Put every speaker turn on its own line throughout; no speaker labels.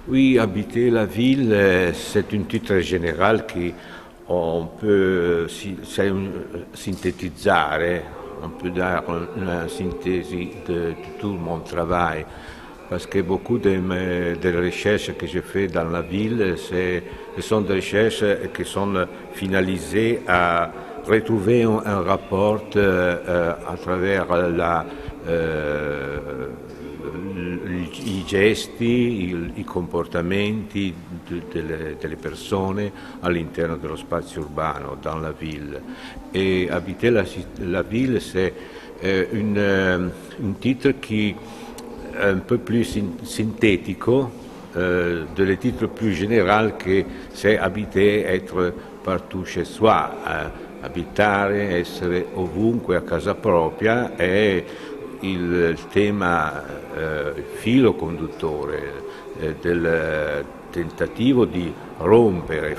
Oui, habiter la ville, c'est un titre général qu'on peut synthétiser, on peut dire une synthèse de tout mon travail. Parce que beaucoup des recherches que je fais dans la ville, ce sont des recherches qui sont finalisées à retrouver un rapport à travers i gesti, i comportamenti delle persone all'interno dello spazio urbano, dans la ville. Et habiter la ville, c'est un titre qui est un peu plus synthético de titre plus général que c'est habiter, être partout chez soi, abitare, essere ovunque a casa propria è il tema, il filo conduttore del tentativo di rompere,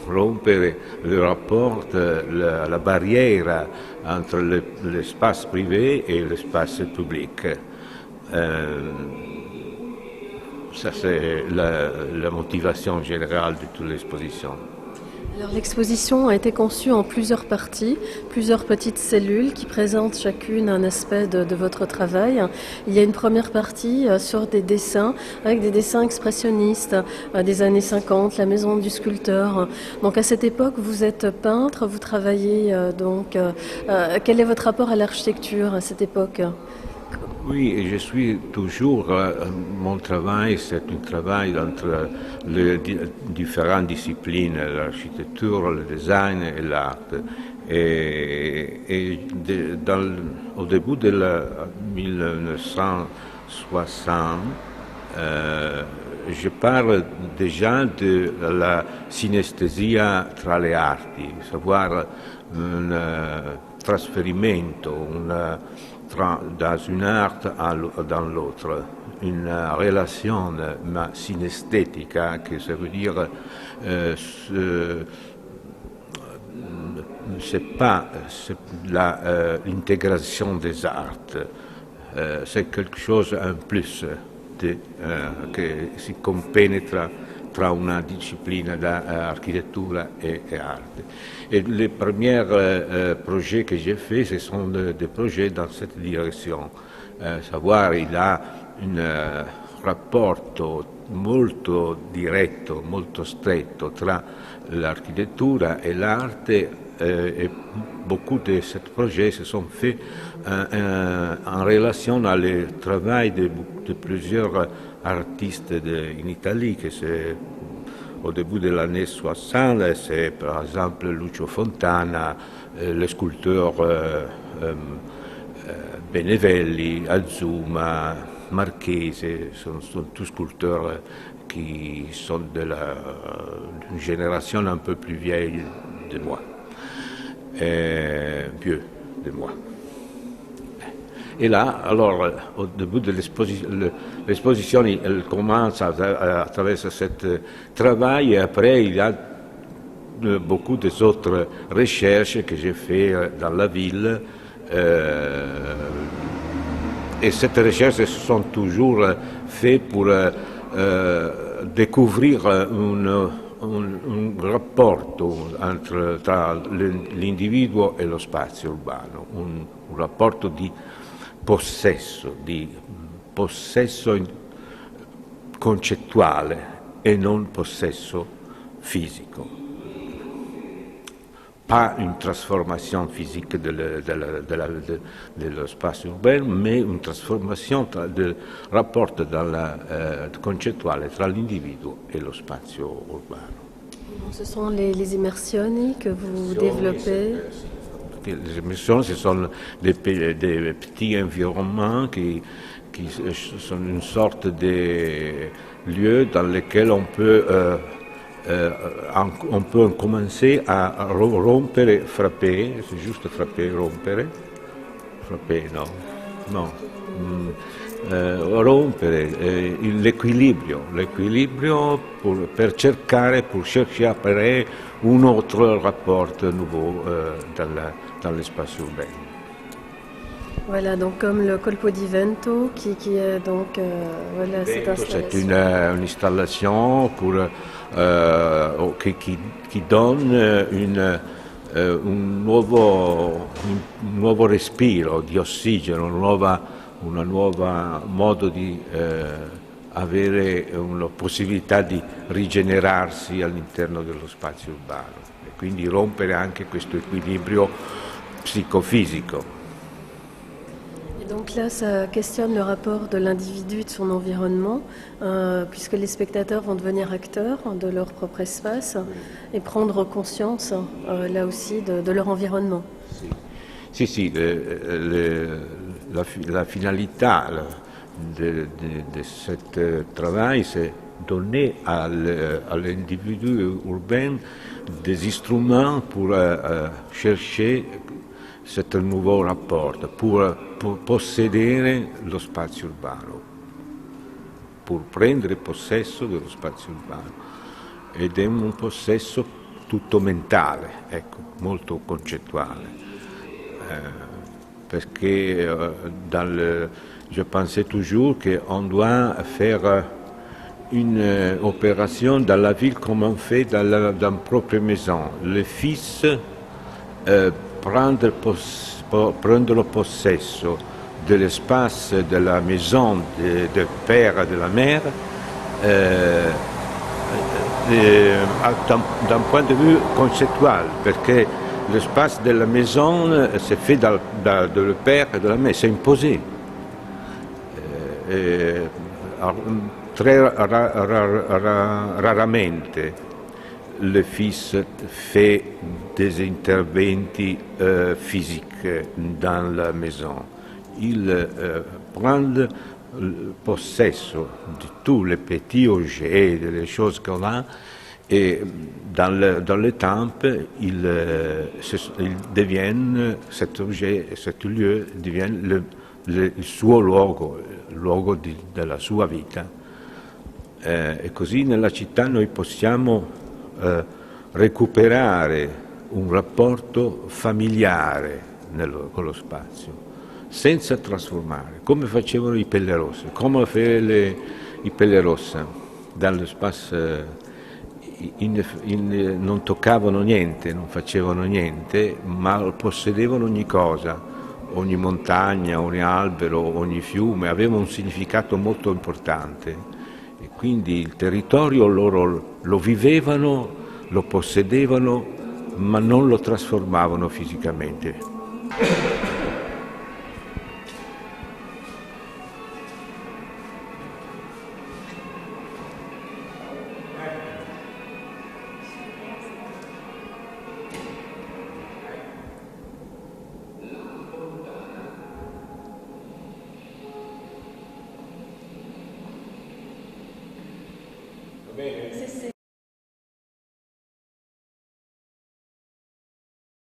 rompere le rapport, la barrière entre l'espace privé et l'espace public. Ça, c'est la motivation générale de toute l'exposition.
Alors, l'exposition a été conçue en plusieurs parties, plusieurs petites cellules qui présentent chacune un aspect de votre travail. Il y a une première partie sur des dessins, avec des dessins expressionnistes des années 50, la maison du sculpteur. Donc à cette époque, vous êtes peintre, vous travaillez quel est votre rapport à l'architecture à cette époque ?
Oui, je suis toujours, mon travail, c'est un travail entre les différentes disciplines, l'architecture, le design et l'art. Au début de 1960, je parle déjà de la synestesia tra le arti, savoir un trasferimento, dans une art dans l'autre, une relation synesthétique, que ça veut dire c'est pas l'intégration des arts, c'est quelque chose en plus che si compenetra tra una disciplina d'architecture et arte. Et les premiers projets que j'ai faits, ce sont des projets dans cette direction. Savoir, il a un rapporto molto diretto, molto stretto tra l'architecture et l'arte, et beaucoup de ces projets se sont faits en relation à le travail de plusieurs artistes en Italie, que c'est au début de l'année 60, c'est par exemple Lucio Fontana, le sculpteur Benevelli, Azuma, Marchese, sont tous sculpteurs qui sont d'une génération un peu plus vieille de moi, vieux de moi. Et là, alors, au début de l'exposition, elle commence à travers ce travail, et après, il y a beaucoup d'autres recherches que j'ai faites dans la ville. Et ces recherches sont toujours faites pour découvrir un rapport tra l'individuo e lo spazio urbano, un rapporto di possesso concettuale e non possesso fisico. Pas une transformation physique de l'espace urbain, mais une transformation du rapport concettuale tra l'individuo e lo spazio urbano.
Ce sont les immersioni que vous développez.
Les immersions, ce sont des petits environnements qui sont une sorte de lieu dans lesquels on peut commencer à rompere, frapper, c'est juste frapper, rompere, frapper, no, rompere l'équilibrio per chercher un autre rapport nouveau dans l'espace urbain.
Voilà, donc comme le Colpo di Vento qui est donc voilà cette
C'est
installation.
une installation qui donne un nuovo respiro di ossigeno, una nuova modo di avere una possibilità di rigenerarsi all'interno dello spazio urbano e quindi rompere anche questo equilibrio psicofisico.
Et donc là, ça questionne le rapport de l'individu et de son environnement, puisque les spectateurs vont devenir acteurs de leur propre espace et prendre conscience, là aussi, de leur environnement.
Sì, la finalità de ce travail, c'est donner à l'individu urbain des instruments pour chercher ce nouveau rapport, pour possedere lo spazio urbano, per prendere possesso dello spazio urbano. Ed è un possesso tutto mentale, ecco, molto concettuale. Parce que je pensais toujours qu'on doit faire une opération dans la ville comme on fait dans la propre maison. Le fils prendre possesso dell'espace de la maison du père et de la mère d'un point de vue conceptuel, parce que l'espace de la maison, c'est fait de le père et de la mère, c'est imposé. Très raramente le fils fait des interventi physiques dans la maison. Il prend possesso de tous les petits objets, des choses qu'on a, et dans le temps, cet objet, cet lieu devient il suo luogo della sua vita. E così nella città noi possiamo recuperare un rapporto familiare con lo spazio, senza trasformare, come facevano i Pelle Rosse, come i Pelle Rosse, dallo spazio non toccavano niente, non facevano niente, ma possedevano ogni cosa, ogni montagna, ogni albero, ogni fiume, aveva un significato molto importante. E quindi il territorio loro lo vivevano, lo possedevano, ma non lo trasformavano fisicamente.